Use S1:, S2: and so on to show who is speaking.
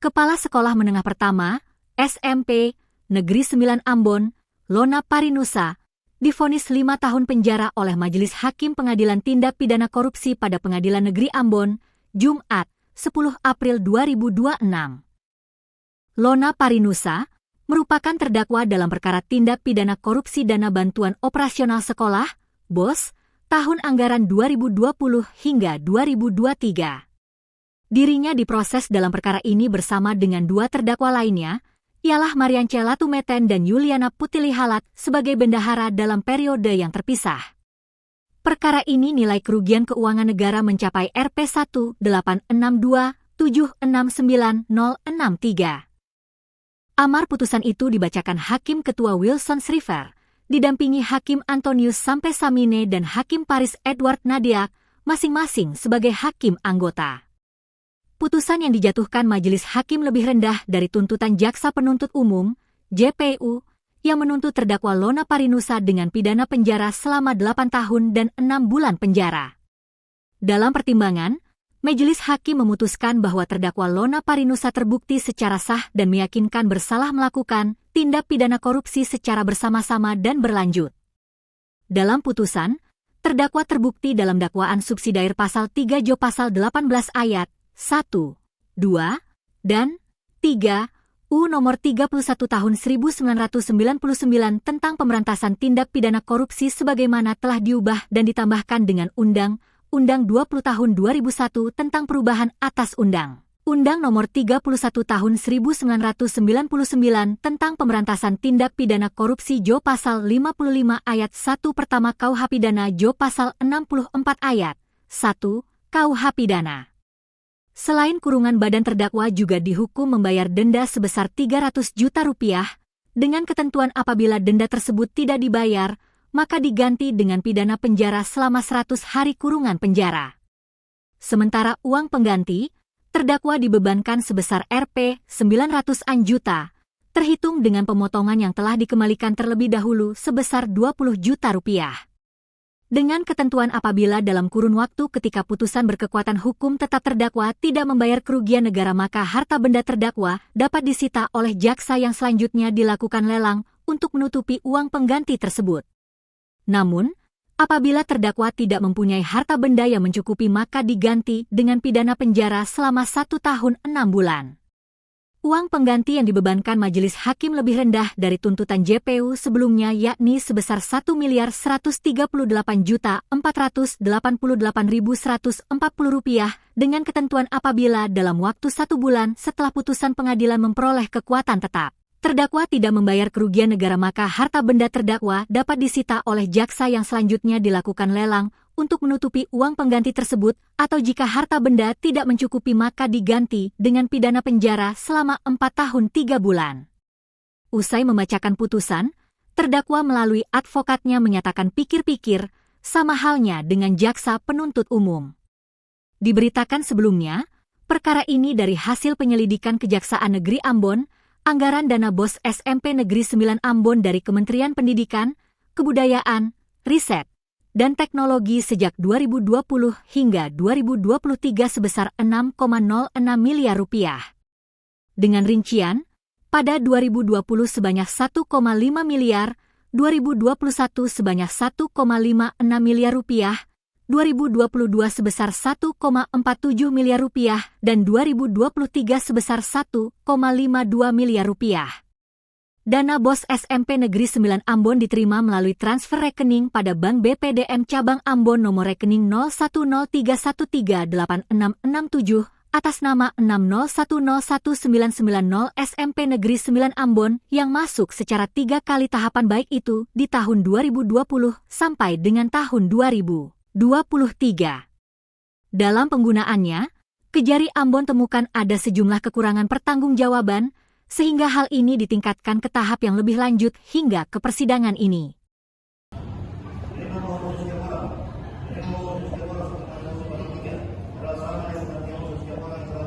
S1: Kepala Sekolah Menengah Pertama, SMP, Negeri 9 Ambon, Lona Parinusa, divonis 5 tahun penjara oleh Majelis Hakim Pengadilan Tindak Pidana Korupsi pada Pengadilan Negeri Ambon, Jumat, 10 April 2026. Lona Parinusa merupakan terdakwa dalam perkara tindak pidana korupsi dana bantuan operasional sekolah, BOS, tahun anggaran 2020 hingga 2023. Dirinya diproses dalam perkara ini bersama dengan 2 terdakwa lainnya, ialah Mariance Latumeten dan Yuliana Putilihalat sebagai bendahara dalam periode yang terpisah. Perkara ini nilai kerugian keuangan negara mencapai Rp1.862.769.063. Amar putusan itu dibacakan Hakim Ketua Wilson Sriver, didampingi Hakim Antonius Sampesamine dan Hakim Paris Edward Nadiak, masing-masing sebagai hakim anggota. Putusan yang dijatuhkan Majelis Hakim lebih rendah dari tuntutan Jaksa Penuntut Umum, JPU, yang menuntut terdakwa Lona Parinusa dengan pidana penjara selama 8 tahun dan 6 bulan penjara. Dalam pertimbangan, Majelis Hakim memutuskan bahwa terdakwa Lona Parinusa terbukti secara sah dan meyakinkan bersalah melakukan tindak pidana korupsi secara bersama-sama dan berlanjut. Dalam putusan, terdakwa terbukti dalam dakwaan subsidiar pasal 3 Jo pasal 18 ayat 1, 2, dan 3 U nomor 31 tahun 1999 tentang pemberantasan tindak pidana korupsi sebagaimana telah diubah dan ditambahkan dengan Undang-Undang 20 tahun 2001 tentang perubahan atas Undang-Undang nomor 31 tahun 1999 tentang pemberantasan tindak pidana korupsi Jo pasal 55 ayat 1 pertama KUH pidana Jo pasal 64 ayat 1 KUH pidana. Selain kurungan, badan terdakwa juga dihukum membayar denda sebesar Rp300 juta dengan ketentuan apabila denda tersebut tidak dibayar, maka diganti dengan pidana penjara selama 100 hari kurungan penjara. Sementara uang pengganti, terdakwa dibebankan sebesar Rp900-an juta, terhitung dengan pemotongan yang telah dikembalikan terlebih dahulu sebesar Rp20 juta. Dengan ketentuan apabila dalam kurun waktu ketika putusan berkekuatan hukum tetap terdakwa tidak membayar kerugian negara, maka harta benda terdakwa dapat disita oleh jaksa yang selanjutnya dilakukan lelang untuk menutupi uang pengganti tersebut. Namun, apabila terdakwa tidak mempunyai harta benda yang mencukupi, maka diganti dengan pidana penjara selama 1 tahun 6 bulan. Uang pengganti yang dibebankan Majelis Hakim lebih rendah dari tuntutan JPU sebelumnya, yakni sebesar Rp1.138.488.140 dengan ketentuan apabila dalam waktu 1 bulan setelah putusan pengadilan memperoleh kekuatan tetap, terdakwa tidak membayar kerugian negara, maka harta benda terdakwa dapat disita oleh jaksa yang selanjutnya dilakukan lelang untuk menutupi uang pengganti tersebut, atau jika harta benda tidak mencukupi maka diganti dengan pidana penjara selama 4 tahun 3 bulan. Usai membacakan putusan, terdakwa melalui advokatnya menyatakan pikir-pikir, sama halnya dengan jaksa penuntut umum. Diberitakan sebelumnya, perkara ini dari hasil penyelidikan Kejaksaan Negeri Ambon, anggaran dana BOS SMP Negeri 9 Ambon dari Kementerian Pendidikan, Kebudayaan, Riset, dan Teknologi sejak 2020 hingga 2023 sebesar Rp6,06 miliar. Dengan rincian, pada 2020 sebanyak Rp1,5 miliar, 2021 sebanyak Rp1,56 miliar, 2022 sebesar Rp1,47 miliar, dan 2023 sebesar Rp1,52 miliar. Dana BOS SMP Negeri 9 Ambon diterima melalui transfer rekening pada Bank BPDM Cabang Ambon nomor rekening 0103138667 atas nama 601019990 SMP Negeri 9 Ambon yang masuk secara 3 kali tahapan, baik itu di tahun 2020 sampai dengan tahun 2023. Dalam penggunaannya, Kejari Ambon temukan ada sejumlah kekurangan pertanggungjawaban, sehingga hal ini ditingkatkan ke tahap yang lebih lanjut hingga ke persidangan ini.